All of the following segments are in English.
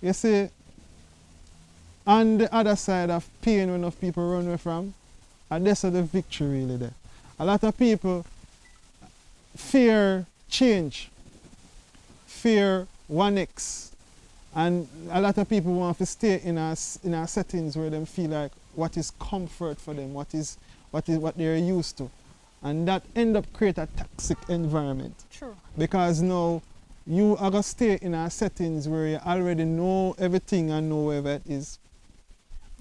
You see, on the other side of pain when enough people run away from, and that's the victory really there. A lot of people fear change, fear 1x. And a lot of people want to stay in our settings where they feel like what is comfort for them, what they're used to. And that end up create a toxic environment. True. Because now you are going to stay in our settings where you already know everything and know wherever it is.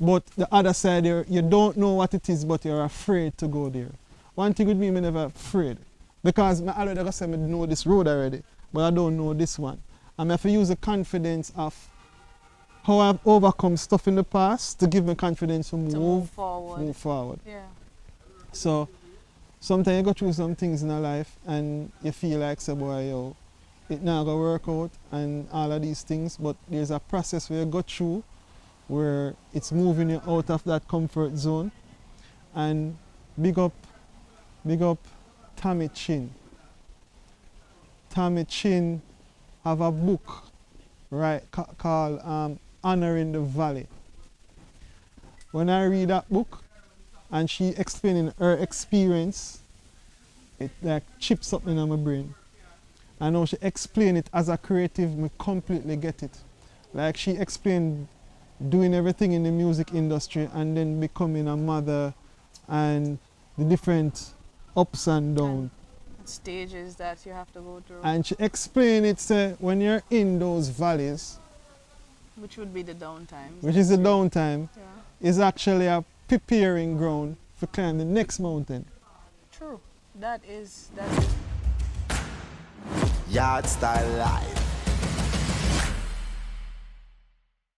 But the other side, you don't know what it is, but you're afraid to go there. One thing with me, I'm never afraid. Because I already say I know this road already, but I don't know this one. And I have to use the confidence of how I've overcome stuff in the past to give me confidence to move forward. Yeah. So sometimes you go through some things in your life and you feel like, say, boy, yo, it not gonna work out and all of these things, but there's a process where you go through where it's moving you out of that comfort zone. And big up Tommy Chin. Tommy Chin have a book, right, called Honoring the Valley. When I read that book and she explaining her experience, it like chips up in my brain. I know she explained it as a creative, me completely get it. Like she explained doing everything in the music industry and then becoming a mother and the different ups and downs. Stages that you have to go through. And she explained it, say, when you're in those valleys, which would be the downtime. Which is the downtime, yeah. is actually a preparing ground for climbing the next mountain. True. That is. Yardstyle Live.